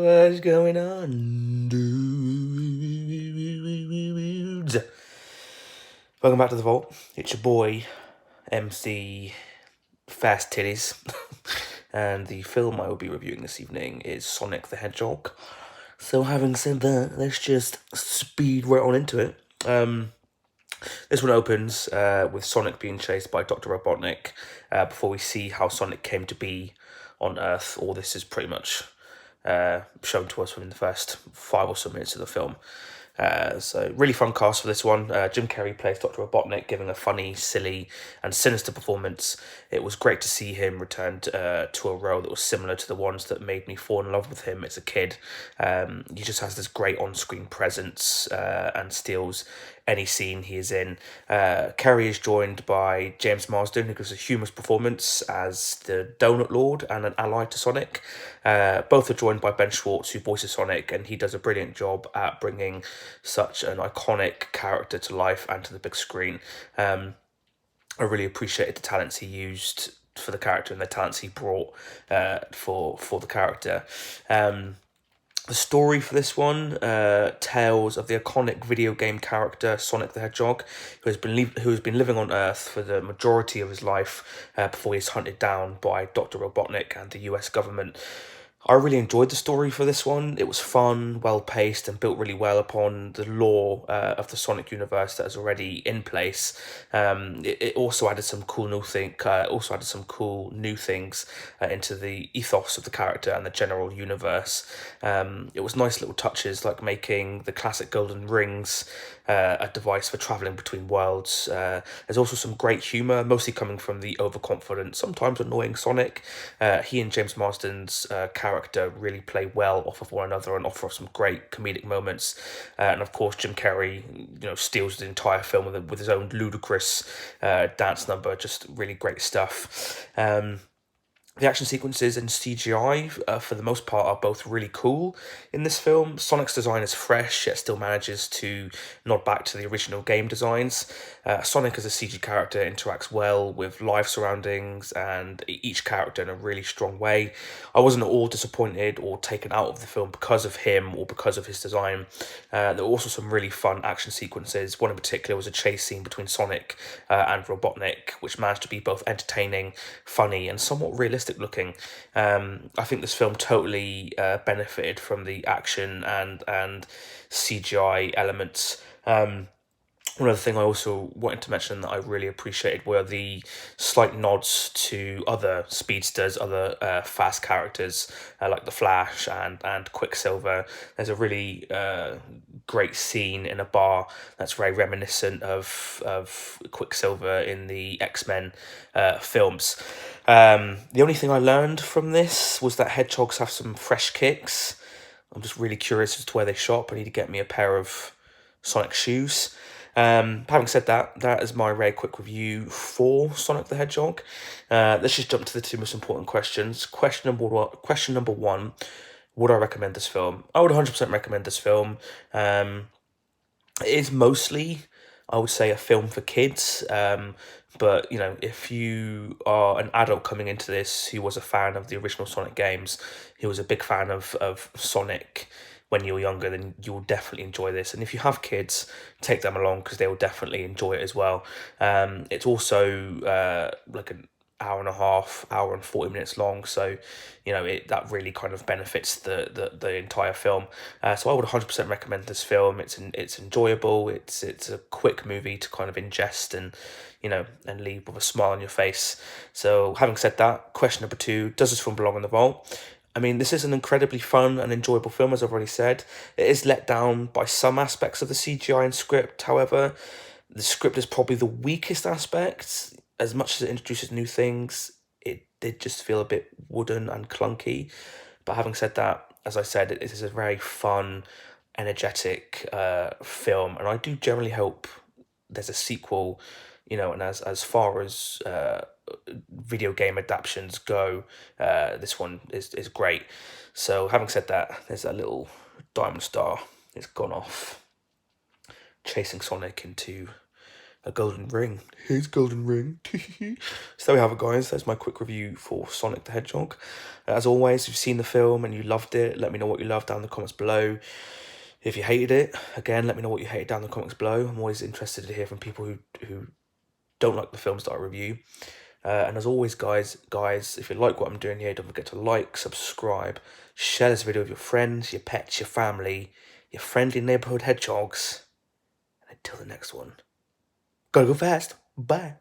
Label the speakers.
Speaker 1: What's going on, dudes? Welcome back to the vault. It's your boy, MC Fast Titties, and the film I will be reviewing this evening is Sonic the Hedgehog. So, having said that, let's just speed right on into it. This one opens with Sonic being chased by Dr. Robotnik before we see how Sonic came to be on Earth. All this is pretty much shown to us within the first 5 or so minutes of the film. So really fun cast for this one. Jim Carrey plays Dr. Robotnik, giving a funny, silly, and sinister performance. It was great to see him return to a role that was similar to the ones that made me fall in love with him as a kid. He just has this great on-screen presence and steals any scene he is in. Carrey is joined by James Marsden, who gives a humorous performance as the Donut Lord and an ally to Sonic. Both are joined by Ben Schwartz, who voices Sonic, and he does a brilliant job at bringing such an iconic character to life and to the big screen. I really appreciated the talents he used for the character and the talents he brought for the character. The story for this one tells of the iconic video game character Sonic the Hedgehog, who has been living on Earth for the majority of his life before he's hunted down by Dr. Robotnik and the US government. I really enjoyed the story for this one. It was fun, well-paced, and built really well upon the lore of the Sonic universe that is already in place. It also added some cool new things into the ethos of the character and the general universe. It was nice little touches like making the classic golden rings a device for traveling between worlds. There's also some great humor, mostly coming from the overconfident, sometimes annoying Sonic. He and James Marsden's character really play well off of one another and offer some great comedic moments. And of course, Jim Carrey, steals the entire film with his own ludicrous dance number. Just really great stuff. The action sequences and CGI, for the most part, are both really cool in this film. Sonic's design is fresh, yet still manages to nod back to the original game designs. Sonic as a CG character interacts well with live surroundings and each character in a really strong way. I wasn't at all disappointed or taken out of the film because of him or because of his design. There were also some really fun action sequences. One in particular was a chase scene between Sonic and Robotnik, which managed to be both entertaining, funny, and somewhat realistic looking. I think this film totally benefited from the action and CGI elements. One other thing I also wanted to mention that I really appreciated were the slight nods to other speedsters, other fast characters like the Flash and Quicksilver. There's a really great scene in a bar that's very reminiscent of Quicksilver in the X-Men films. The only thing I learned from this was that hedgehogs have some fresh kicks. I'm just really curious as to where they shop. I need to get me a pair of Sonic shoes. Having said that, that is my very quick review for Sonic the Hedgehog. Let's just jump to the two most important questions. Question number one, would I recommend this film? I would 100% recommend this film. It is mostly, I would say, a film for kids. But, if you are an adult coming into this who was a fan of the original Sonic games, who was a big fan of Sonic when you were younger, then you will definitely enjoy this. And if you have kids, take them along because they will definitely enjoy it as well. It's also like an hour and a half, hour and 40 minutes long, so that really kind of benefits the entire film. So I would 100% recommend this film. It's enjoyable. It's a quick movie to kind of ingest and leave with a smile on your face. So having said that, question number two: does this film belong in the vault? I mean, this is an incredibly fun and enjoyable film, as I've already said. It is let down by some aspects of the CGI and script. However, the script is probably the weakest aspect. As much as it introduces new things, it did just feel a bit wooden and clunky. But having said that, as I said, it is a very fun, energetic film. And I do generally hope there's a sequel, and as far as video game adaptions go, this one is great. So having said that, there's that little diamond star. It's gone off chasing Sonic into a golden ring. Here's golden ring. So there we have it, guys. That's my quick review for Sonic the Hedgehog. As always, if you've seen the film and you loved it, let me know what you loved down in the comments below. If you hated it, again, let me know what you hated down in the comments below. I'm always interested to hear from people who don't like the films that I review. And as always, guys, if you like what I'm doing here, don't forget to like, subscribe, share this video with your friends, your pets, your family, your friendly neighborhood hedgehogs. And until the next one, gotta go fast. Bye.